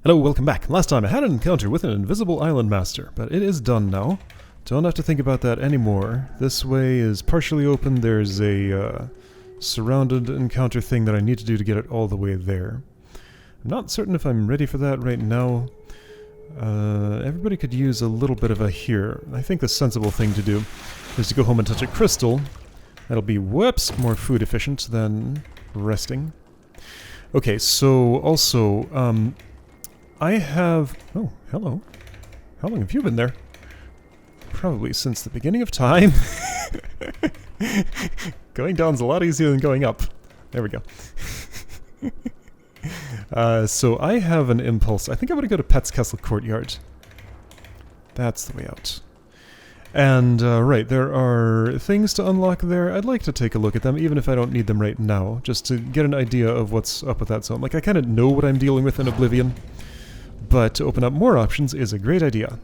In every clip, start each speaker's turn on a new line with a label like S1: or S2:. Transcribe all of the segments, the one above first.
S1: Hello, welcome back. Last time I had an encounter with an invisible island master, but it is done now. Don't have to think about that anymore. This way is partially open. There's a surrounded encounter thing that I need to do to get it all the way there. I'm not certain if I'm ready for that right now. Everybody could use a little bit of a here. I think the sensible thing to do is to go home and touch a crystal. That'll be, whoops, more food efficient than resting. Okay, so also, I have... Oh, hello. How long have you been there? Probably since the beginning of time. Going down's a lot easier than going up. There we go. So I have an impulse. I think I'm going to go to Pet's Castle Courtyard. That's the way out. And, right, there are things to unlock there. I'd like to take a look at them, even if I don't need them right now, just to get an idea of what's up with that zone. Like, I kind of know what I'm dealing with in Oblivion, but to open up more options is a great idea.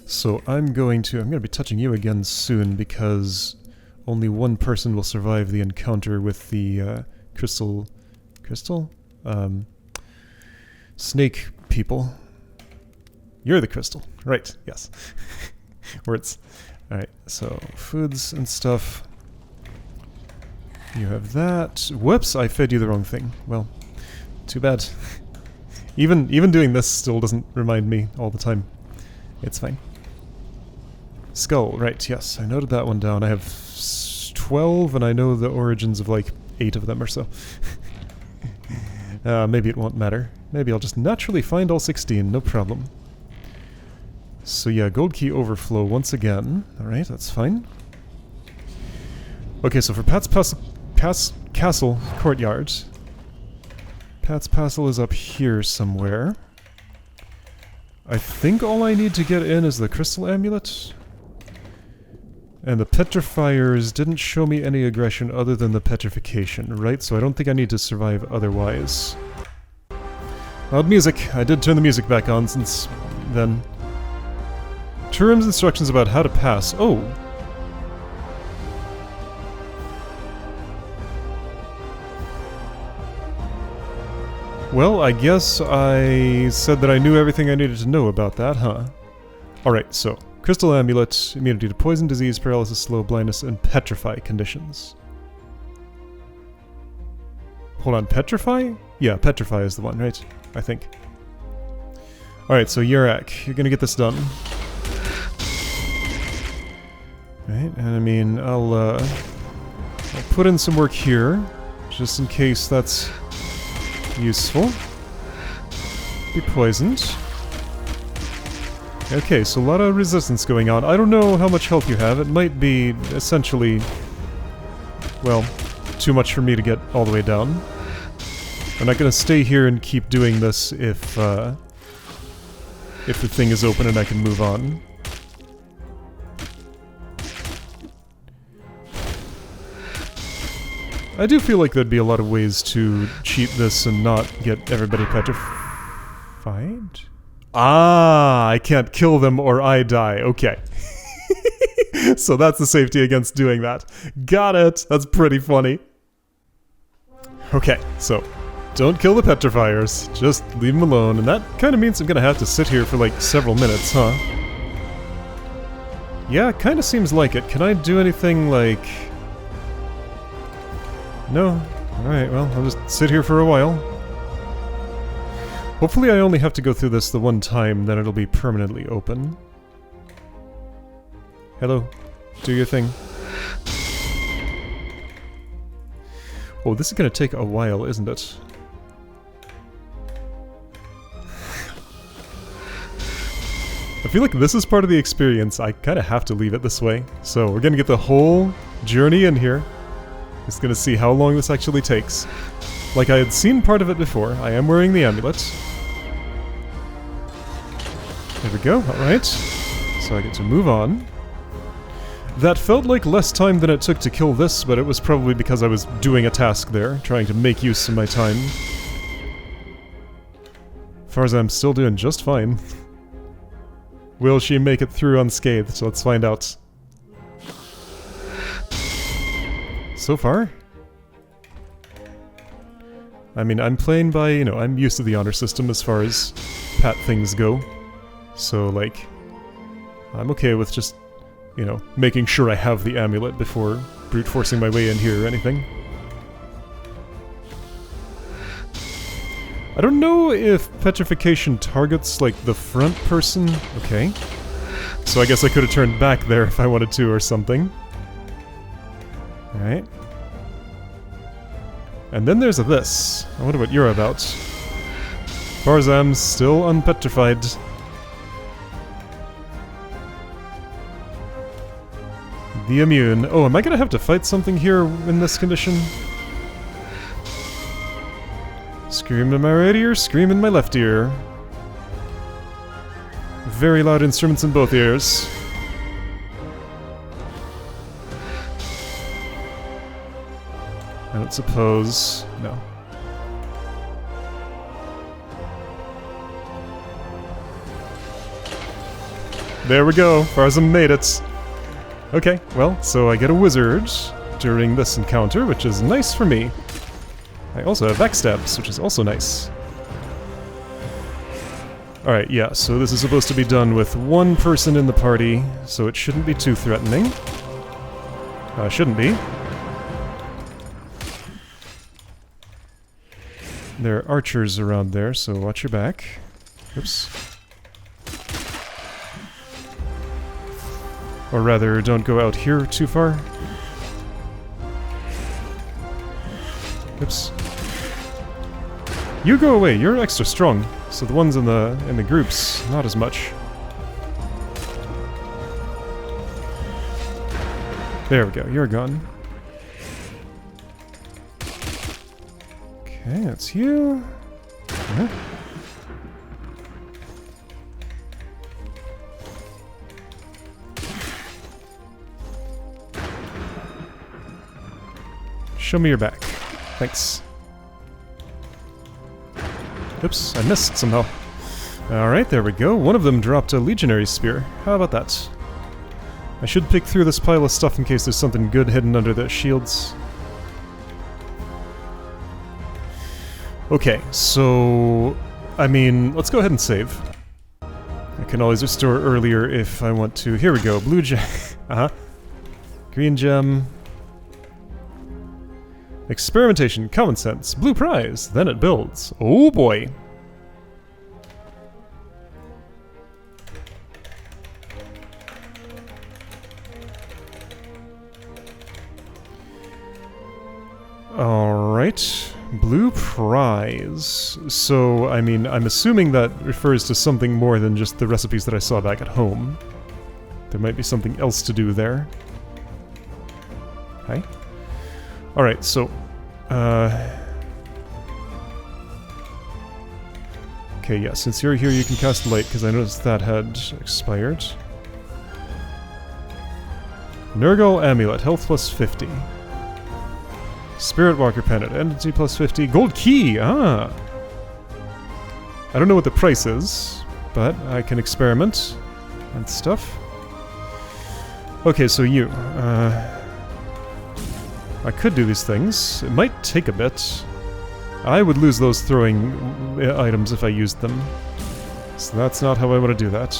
S1: So I'm going to be touching you again soon, because only one person will survive the encounter with the crystal snake people. You're the crystal, right? Yes. Words. All right. So foods and stuff. You have that. Whoops! I fed you the wrong thing. Well, too bad. Even doing this still doesn't remind me all the time. It's fine. Skull, right, yes. I noted that one down. I have 12, and I know the origins of like 8 of them or so. Maybe it won't matter. Maybe I'll just naturally find all 16, no problem. So yeah, gold key overflow once again. Alright, that's fine. Okay, so for Pat's Castle Courtyard... Pat's Castle is up here somewhere. I think all I need to get in is the crystal amulet. And the petrifiers didn't show me any aggression other than the petrification, right? So I don't think I need to survive otherwise. Loud music. I did turn the music back on since then. Terms instructions about how to pass. Oh! Well, I guess I said that I knew everything I needed to know about that, huh? Alright, so, crystal amulet, immunity to poison, disease, paralysis, slow, blindness, and petrify conditions. Hold on, petrify? Yeah, petrify is the one, right? I think. Alright, so Yurak, you're gonna get this done. Right, and I mean, I'll put in some work here, just in case that's useful. Be poisoned. Okay, so a lot of resistance going on. I don't know how much health you have. It might be essentially, well, too much for me to get all the way down. I'm not gonna stay here and keep doing this if the thing is open and I can move on. I do feel like there'd be a lot of ways to cheat this and not get everybody petrified. Ah, I can't kill them or I die. Okay. So that's the safety against doing that. Got it! That's pretty funny. Okay, so don't kill the petrifiers. Just leave them alone. And that kind of means I'm gonna have to sit here for like several minutes, huh? Yeah, it kind of seems like it. Can I do anything like... No? Alright, well, I'll just sit here for a while. Hopefully I only have to go through this the one time, then it'll be permanently open. Hello. Do your thing. Oh, this is gonna take a while, isn't it? I feel like this is part of the experience. I kinda have to leave it this way. So we're gonna get the whole journey in here. Just gonna see how long this actually takes. Like I had seen part of it before. I am wearing the amulet. There we go, alright. So I get to move on. That felt like less time than it took to kill this, but it was probably because I was doing a task there, trying to make use of my time. As far as I'm still doing just fine. Will she make it through unscathed? Let's find out. So far? I mean, I'm playing by, you know, I'm used to the honor system as far as PAT things go. So, like, I'm okay with just, you know, making sure I have the amulet before brute forcing my way in here or anything. I don't know if petrification targets, like, the front person. Okay. So I guess I could have turned back there if I wanted to or something. Alright. And then there's this. I wonder what you're about. As far as I'm still unpetrified. The immune. Oh, am I gonna have to fight something here in this condition? Scream in my right ear, scream in my left ear. Very loud instruments in both ears. I don't suppose... no. There we go, Farzam made it. Okay, well, so I get a wizard during this encounter, which is nice for me. I also have backstabs, which is also nice. Alright, yeah, so this is supposed to be done with one person in the party, so it shouldn't be too threatening. Shouldn't be. There are archers around there, so watch your back. Oops. Or rather, don't go out here too far. Oops. You go away, you're extra strong. So the ones in the groups, not as much. There we go, you're gone. Okay, that's you. Yeah. Show me your back. Thanks. Oops, I missed somehow. Alright, there we go. One of them dropped a legionary spear. How about that? I should pick through this pile of stuff in case there's something good hidden under the shields. Okay, so... I mean, let's go ahead and save. I can always restore earlier if I want to. Here we go, blue gem. Green gem. Experimentation, common sense, blue prize, then it builds. Oh boy. Alright, blue prize. So, I mean, I'm assuming that refers to something more than just the recipes that I saw back at home. There might be something else to do there. Hi. Alright, so... okay, yeah, since you're here you can cast light, because I noticed that had expired. Nurgle Amulet, health plus 50. Spirit Walker Pendant, entity plus 50. Gold Key! Ah! I don't know what the price is, but I can experiment and stuff. Okay, so you, I could do these things. It might take a bit. I would lose those throwing items if I used them. So that's not how I want to do that.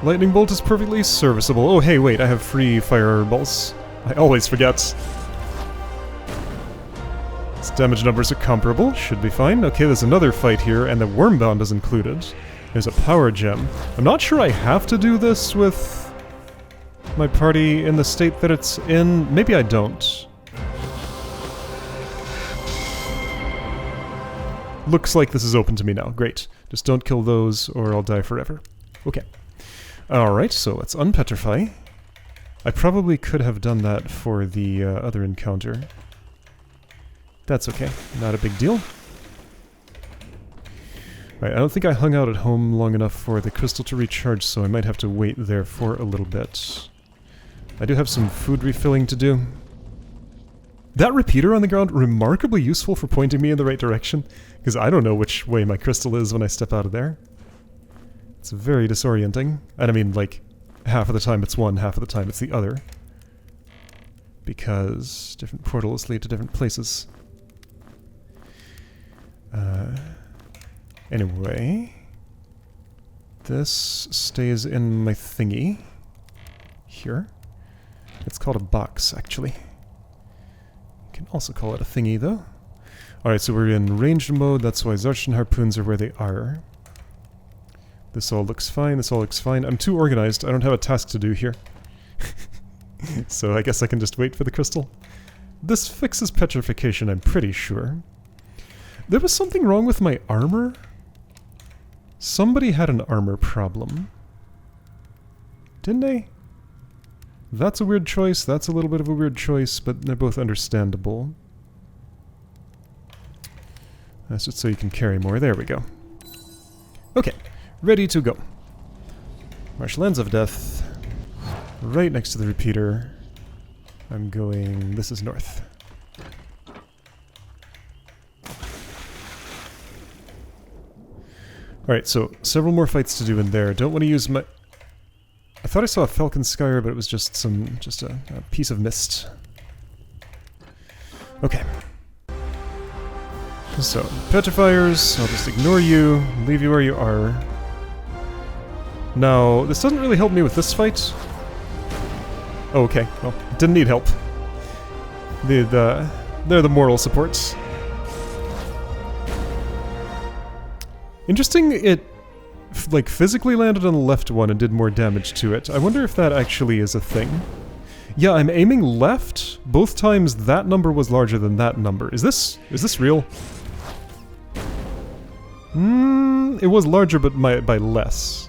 S1: Lightning Bolt is perfectly serviceable. Oh hey, wait, I have free fireballs. I always forget. Its damage numbers are comparable, should be fine. Okay, there's another fight here, and the Wormbound is included. There's a power gem. I'm not sure I have to do this with my party in the state that it's in. Maybe I don't. Looks like this is open to me now. Great. Just don't kill those or I'll die forever. Okay. Alright, so let's unpetrify. I probably could have done that for the other encounter. That's okay. Not a big deal. Right, I don't think I hung out at home long enough for the crystal to recharge, so I might have to wait there for a little bit. I do have some food refilling to do. That repeater on the ground, remarkably useful for pointing me in the right direction, because I don't know which way my crystal is when I step out of there. It's very disorienting. And I mean, like, half of the time it's one, half of the time it's the other. because different portals lead to different places. Anyway, this stays in my thingy here. It's called a box, actually. You can also call it a thingy, though. Alright, so we're in ranged mode, that's why Zarshan harpoons are where they are. This all looks fine, this all looks fine. I'm too organized, I don't have a task to do here. So I guess I can just wait for the crystal. This fixes petrification, I'm pretty sure. There was something wrong with my armor? Somebody had an armor problem. Didn't they? That's a weird choice, that's a little bit of a weird choice, but they're both understandable. That's just so you can carry more. There we go. Okay, ready to go. Marshlands of Death. Right next to the repeater. I'm going... this is north. Alright, so several more fights to do in there. Don't want to use my... I thought I saw a Falcon Skyer, but it was just some... just a piece of mist. Okay. So, petrifiers, I'll just ignore you, leave you where you are. Now, this doesn't really help me with this fight. Oh, okay, well, didn't need help. They're the moral supports. Interesting, it like physically landed on the left one and did more damage to it. I wonder if that actually is a thing. Yeah, I'm aiming left. Both times that number was larger than that number. Is this real? It was larger, but by less.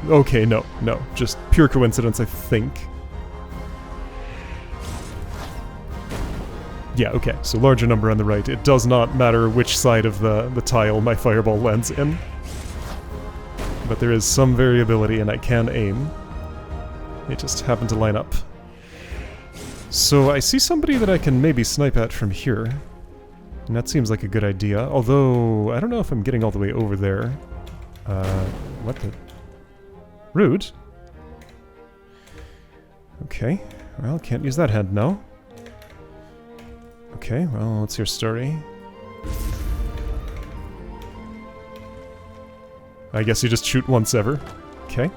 S1: Okay, no, just pure coincidence, I think. Yeah, okay, so larger number on the right. It does not matter which side of the tile my fireball lands in. But there is some variability, and I can aim. It just happened to line up. So I see somebody that I can maybe snipe at from here. And that seems like a good idea, although I don't know if I'm getting all the way over there. What the... Rude. Okay, well, can't use that hand now. Okay, well, what's your story? I guess you just shoot once ever. Okay.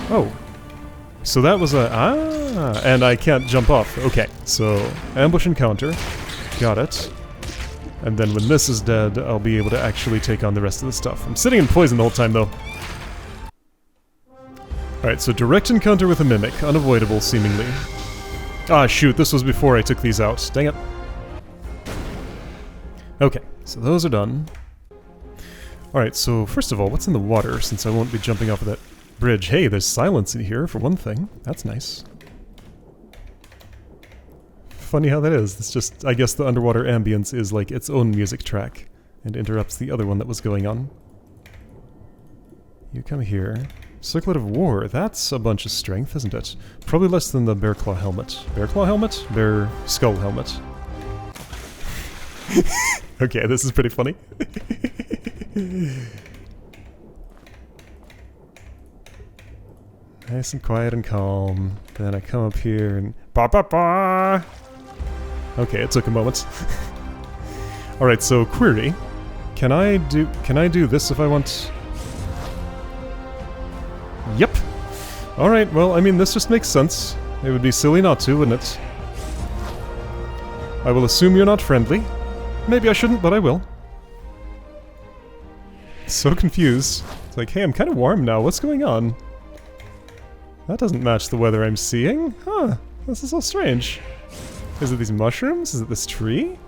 S1: Oh. So that was a... ah! And I can't jump off. Okay, so ambush and counter. Got it. And then when this is dead, I'll be able to actually take on the rest of the stuff. I'm sitting in poison the whole time, though. Alright, so direct encounter with a mimic. Unavoidable, seemingly. Ah, shoot, this was before I took these out. Dang it. Okay, so those are done. Alright, so first of all, what's in the water, since I won't be jumping off of that bridge? Hey, there's silence in here, for one thing. That's nice. Funny how that is. It's just, I guess the underwater ambience is like its own music track, and interrupts the other one that was going on. You come here. Circlet of War, that's a bunch of strength, isn't it? Probably less than the Bear Claw helmet. Bear Claw helmet? Bear Skull helmet. Okay, this is pretty funny. Nice and quiet and calm. Then I come up here and... ba ba ba! Okay, it took a moment. Alright, so query. Can I do this if I want... Yep. Alright, well, I mean, this just makes sense. It would be silly not to, wouldn't it? I will assume you're not friendly. Maybe I shouldn't, but I will. So confused. It's like, hey, I'm kind of warm now. What's going on? That doesn't match the weather I'm seeing. Huh. This is so strange. Is it these mushrooms? Is it this tree?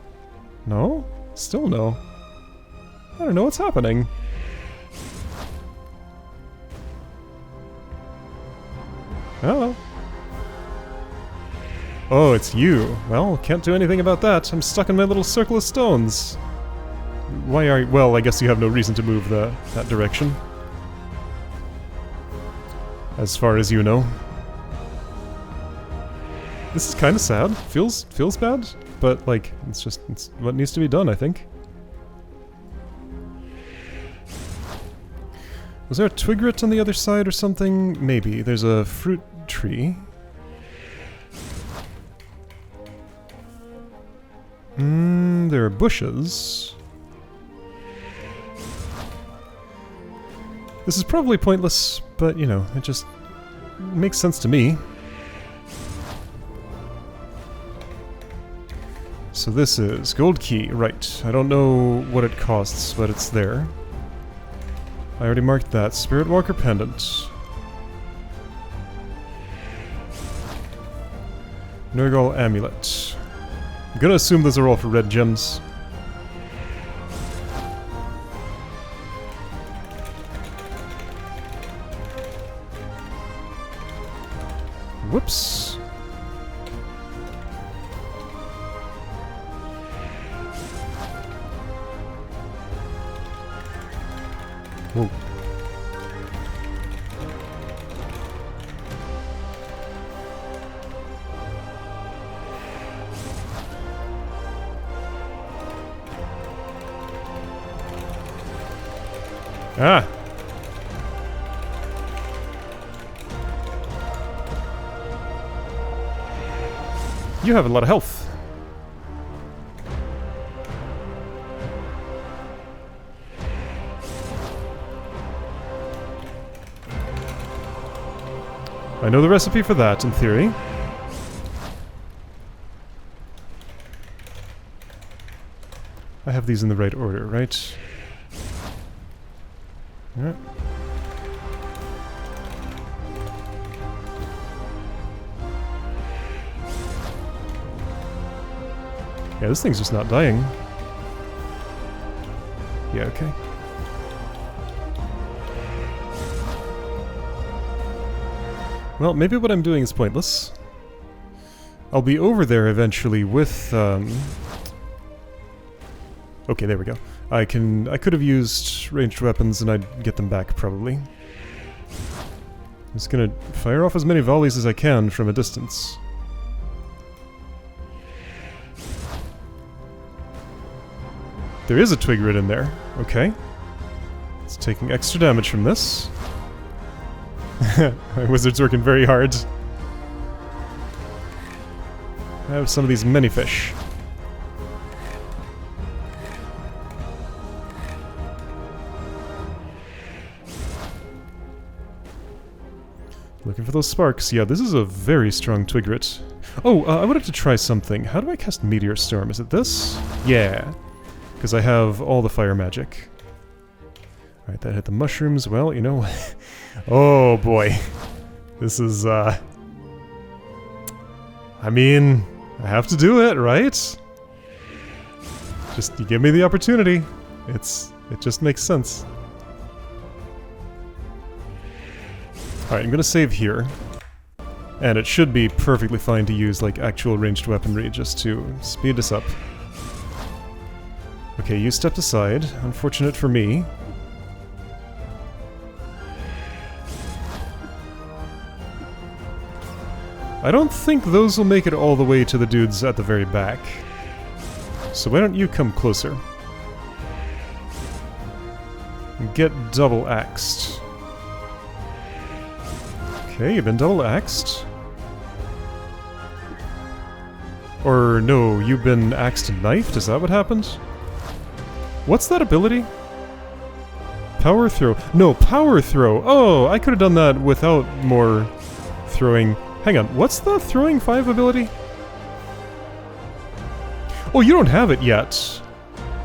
S1: No? Still no. I don't know what's happening. Hello. Oh, it's you. Well, can't do anything about that. I'm stuck in my little circle of stones. Why are you... Well, I guess you have no reason to move that direction. As far as you know. This is kind of sad. Feels bad, but like, it's what needs to be done, I think. Was there a twigret on the other side or something? Maybe. There's a fruit tree. There are bushes. This is probably pointless, but, you know, it just makes sense to me. So this is gold key, right. I don't know what it costs, but it's there. I already marked that. Spirit Walker Pendant. Nergal Amulet. I'm gonna assume those are all for red gems. Whoops. Whoa. Ah! You have a lot of health. I know the recipe for that, in theory. I have these in the right order, right? Alright. Yeah, this thing's just not dying. Yeah, okay. Well, maybe what I'm doing is pointless. I'll be over there eventually with, okay, there we go. I could have used ranged weapons and I'd get them back, probably. I'm just gonna fire off as many volleys as I can from a distance. There is a twigret in there. Okay. It's taking extra damage from this. My wizard's working very hard. I have some of these mini-fish. Looking for those sparks. Yeah, this is a very strong twigret. Oh, I wanted to try something. How do I cast Meteor Storm? Is it this? Yeah. Because I have all the fire magic. Alright, that hit the mushrooms. Well, you know... oh boy. This is, I mean, I have to do it, right? Just, you give me the opportunity. It just makes sense. Alright, I'm gonna save here. And it should be perfectly fine to use, like, actual ranged weaponry just to speed this up. Okay, you stepped aside. Unfortunate for me. I don't think those will make it all the way to the dudes at the very back. So why don't you come closer? And get double-axed. Okay, you've been double-axed. Or no, you've been axed and knifed? Is that what happened? What's that ability? Power throw. No, power throw. Oh, I could have done that without more throwing. Hang on, what's the throwing 5 ability? Oh, you don't have it yet.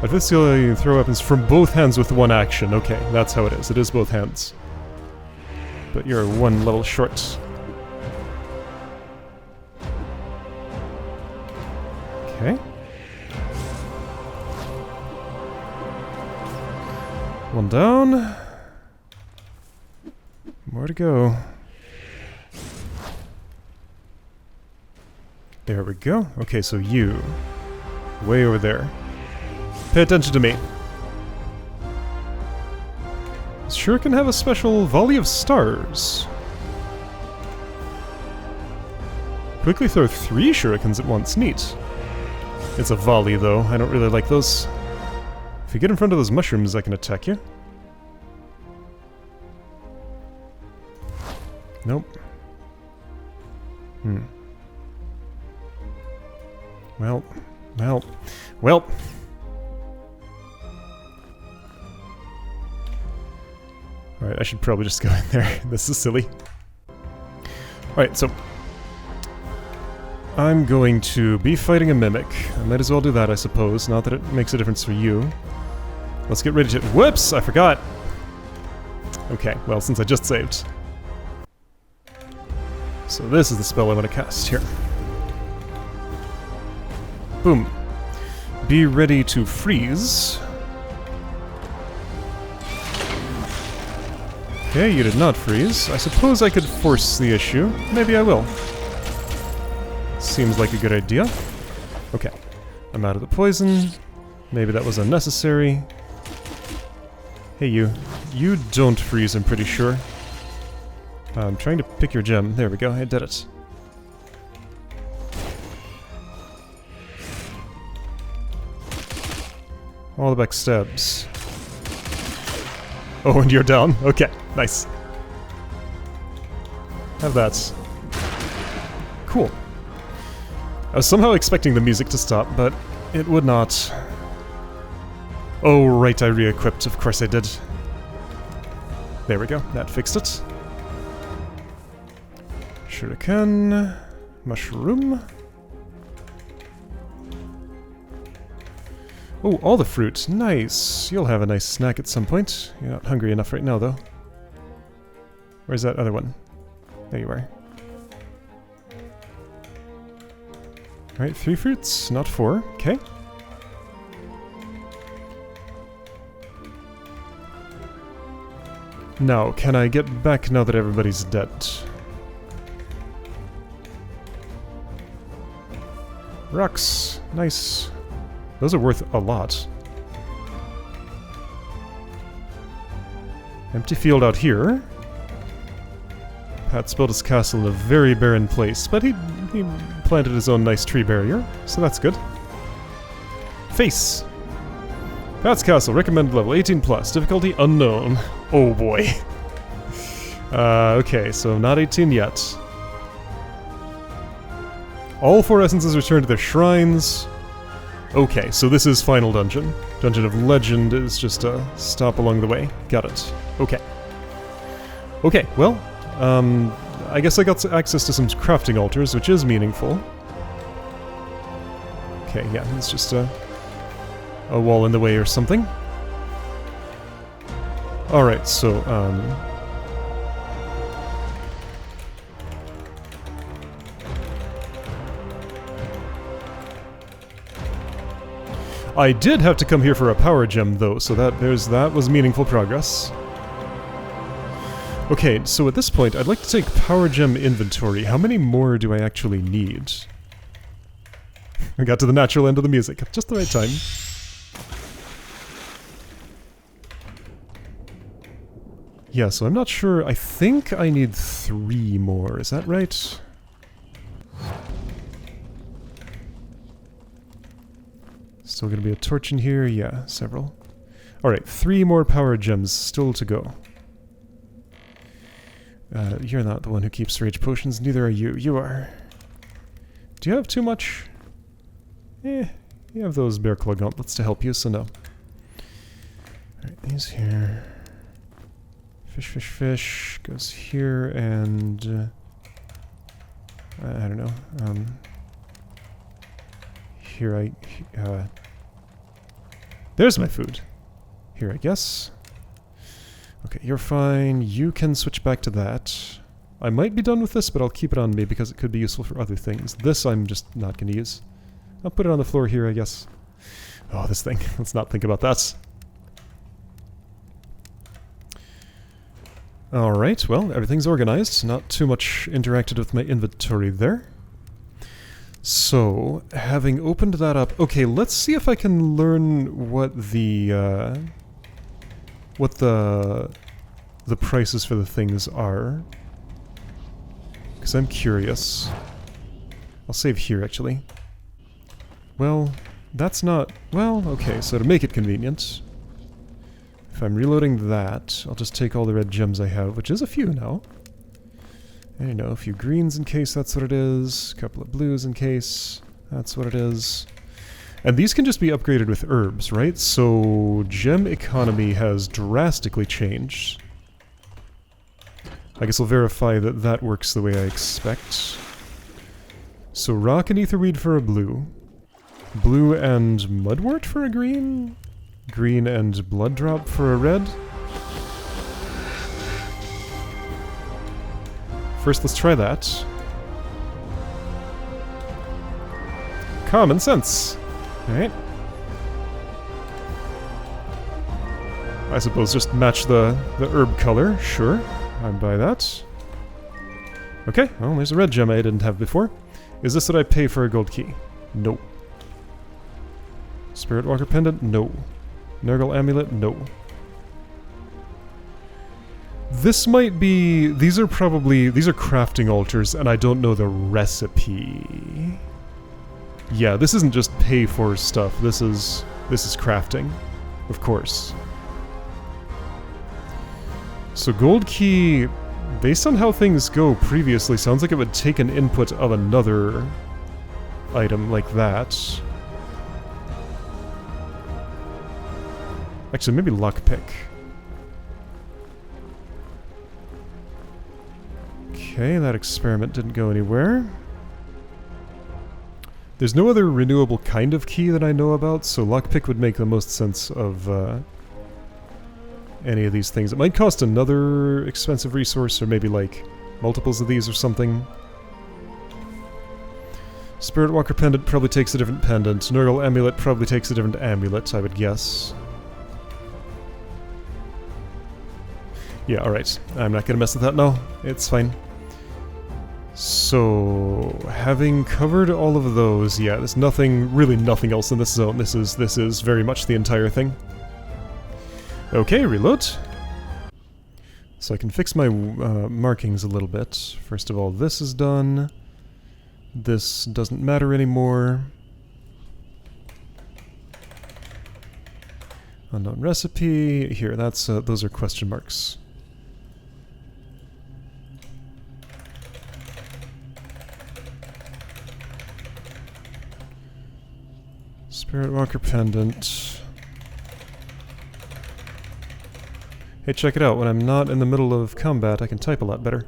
S1: At this you throw weapons from both hands with one action. Okay, that's how it is. It is both hands. But you're one level short. Okay. One down. More to go. There we go. Okay, so you. Way over there. Pay attention to me. Sure can have a special volley of stars. Quickly throw 3 shurikens at once. Neat. It's a volley, though. I don't really like those. If you get in front of those mushrooms, I can attack you. Well, well, well. Alright, I should probably just go in there. This is silly. Alright, so I'm going to be fighting a mimic. I might as well do that, I suppose. Not that it makes a difference for you. Let's get ready to... Whoops! I forgot! Okay, well, since I just saved. So this is the spell I want to cast. Here. Boom. Be ready to freeze. Okay, you did not freeze. I suppose I could force the issue. Maybe I will. Seems like a good idea. Okay. I'm out of the poison. Maybe that was unnecessary. Hey, you. You don't freeze, I'm pretty sure. I'm trying to pick your gem. There we go, I did it. All the back stabs. Oh, and you're down. Okay, nice. Have that. Cool. I was somehow expecting the music to stop, but it would not. Oh, right, I re-equipped. Of course I did. There we go. That fixed it. Shuriken. Mushroom. Oh, all the fruit. Nice. You'll have a nice snack at some point. You're not hungry enough right now, though. Where's that other one? There you are. Alright, 3 fruits, not 4. Okay. Now, can I get back now that everybody's dead? Rocks. Nice. Those are worth a lot. Empty field out here. Pat's built his castle in a very barren place, but he planted his own nice tree barrier, so that's good. Face. Pat's castle, recommended level 18+, difficulty unknown. Oh boy. Okay, so not 18 yet. All 4 essences return to their shrines. Okay, so this is final dungeon. Dungeon of Legend is just a stop along the way. Got it. Okay. Okay, well, I guess I got access to some crafting altars, which is meaningful. Okay, yeah, it's just a wall in the way or something. Alright, so, I did have to come here for a power gem, though, so that was meaningful progress. Okay, so at this point, I'd like to take power gem inventory. How many more do I actually need? I got to the natural end of the music at just the right time. Yeah, so I'm not sure. I think I need 3 more. Is that right? Still gonna be a torch in here? Yeah, several. Alright, 3 more power gems still to go. You're not the one who keeps rage potions, neither are you. You are. Do you have too much? You have those bear claw gauntlets to help you, so no. Alright, these here. Fish, fish, fish. Goes here, and... I don't know. Here there's my food. Here, I guess. Okay, you're fine. You can switch back to that. I might be done with this, but I'll keep it on me because it could be useful for other things. This I'm just not going to use. I'll put it on the floor here, I guess. Oh, this thing. Let's not think about that. Alright, well, everything's organized. Not too much interacted with my inventory there. So, having opened that up... Okay, let's see if I can learn what the prices for the things are. Because I'm curious. I'll save here, actually. Well, that's not... Well, okay, so to make it convenient, if I'm reloading that, I'll just take all the red gems I have, which is a few now. And, you know, a few greens in case that's what it is. A couple of blues in case that's what it is. And these can just be upgraded with herbs, right? So gem economy has drastically changed. I guess I'll verify that that works the way I expect. So rock and etherweed for a blue. Blue and mudwort for a green. Green and blood drop for a red. First, let's try that. Common sense. Alright. I suppose just match the herb color. Sure. I'd buy that. Okay, well, there's a red gem I didn't have before. Is this what I pay for a gold key? No. Spirit Walker Pendant? No. Nurgle Amulet? No. This might be... These are crafting altars, and I don't know the recipe. Yeah, this isn't just pay for stuff. This is crafting. Of course. So gold key, based on how things go previously, sounds like it would take an input of another item like that. Actually, maybe lockpick. Okay, that experiment didn't go anywhere. There's no other renewable kind of key that I know about, so lockpick would make the most sense of any of these things. It might cost another expensive resource, or maybe like multiples of these or something. Spirit Walker Pendant probably takes a different pendant. Nurgle Amulet probably takes a different amulet, I would guess. Yeah, alright. I'm not gonna mess with that now. It's fine. So, having covered all of those, yeah, there's really nothing else in this zone. This is very much the entire thing. Okay, reload. So I can fix my markings a little bit. First of all, this is done. This doesn't matter anymore. Unknown recipe. Here, that's those are question marks. Spirit Walker Pendant. Hey, check it out. When I'm not in the middle of combat, I can type a lot better.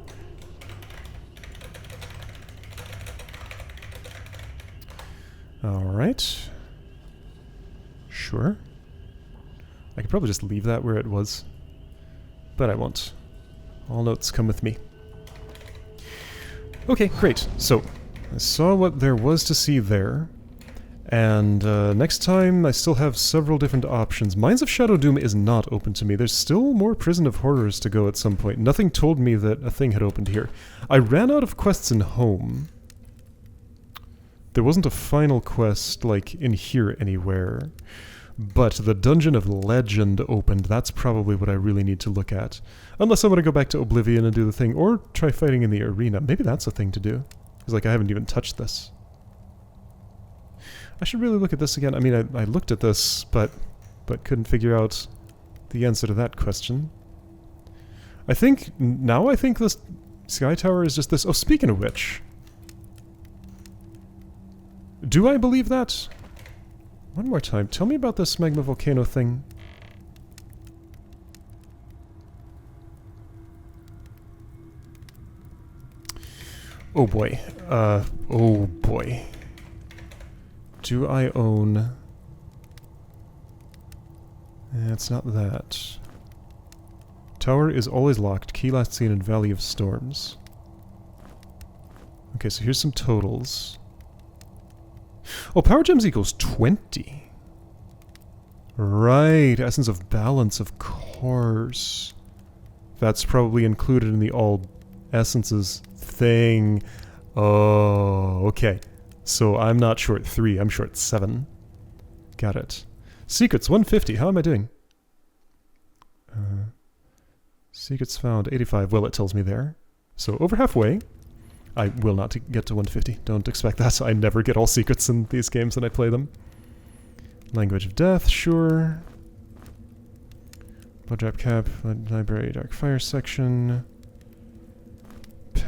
S1: Alright. Sure. I could probably just leave that where it was. But I won't. All notes come with me. Okay, great. So, I saw what there was to see there. And next time, I still have several different options. Mines of Shadow Doom is not open to me. There's still more Prison of Horrors to go at some point. Nothing told me that a thing had opened here. I ran out of quests in Home. There wasn't a final quest, like, in here anywhere. But the Dungeon of Legend opened. That's probably what I really need to look at. Unless I want to go back to Oblivion and do the thing, or try fighting in the arena. Maybe that's a thing to do. Because, like, I haven't even touched this. I should really look at this again. I mean, I looked at this, but couldn't figure out the answer to that question. I think this Sky Tower is just this... Oh, speaking of which... Do I believe that? One more time. Tell me about this magma volcano thing. Oh boy. Oh boy. Do I own... It's not that. Tower is always locked. Key last seen in Valley of Storms. Okay, so here's some totals. Oh, power gems equals 20. Right, Essence of Balance, of course. That's probably included in the all essences thing. Oh, okay. So I'm not short 3, I'm short 7. Got it. Secrets, 150. How am I doing? Secrets found, 85. Well, it tells me there. So over halfway. I will not get to 150. Don't expect that. I never get all secrets in these games when I play them. Language of Death, sure. Blood Drop Cap, Library, Dark Fire section.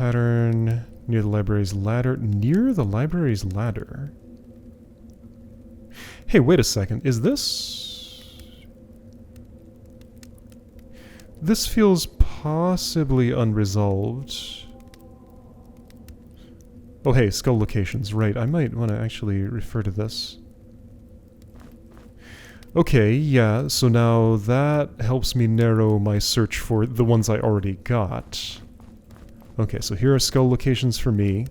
S1: pattern near the library's ladder. Near the library's ladder? Hey, wait a second. Is this... This feels possibly unresolved. Oh hey, skull locations. Right, I might want to actually refer to this. Okay, yeah, so now that helps me narrow my search for the ones I already got. Okay, so here are skull locations for me.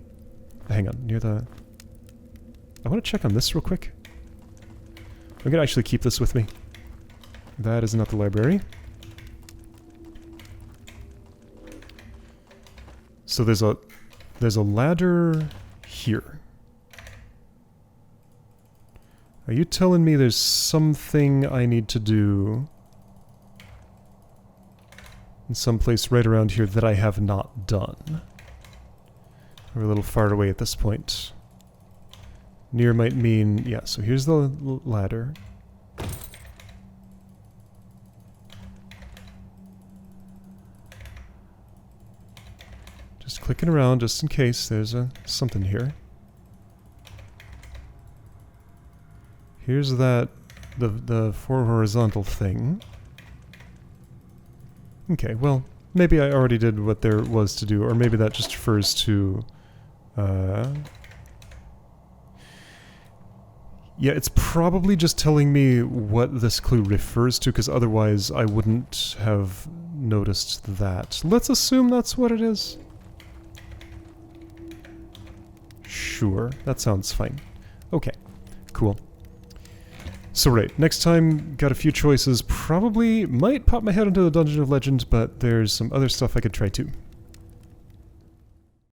S1: Hang on, near the... I want to check on this real quick. I'm gonna actually keep this with me. That is not the library. So there's a ladder here. Are you telling me there's something I need to do in some place right around here that I have not done? We're a little far away at this point. Near might mean... yeah, so here's the ladder. Just clicking around just in case there's something here. Here's that, the four horizontal thing. Okay, well, maybe I already did what there was to do, or maybe that just refers to... yeah, it's probably just telling me what this clue refers to, because otherwise I wouldn't have noticed that. Let's assume that's what it is. Sure, that sounds fine. Okay, cool. So right, next time, got a few choices. Probably might pop my head into the Dungeon of Legend, but there's some other stuff I could try too.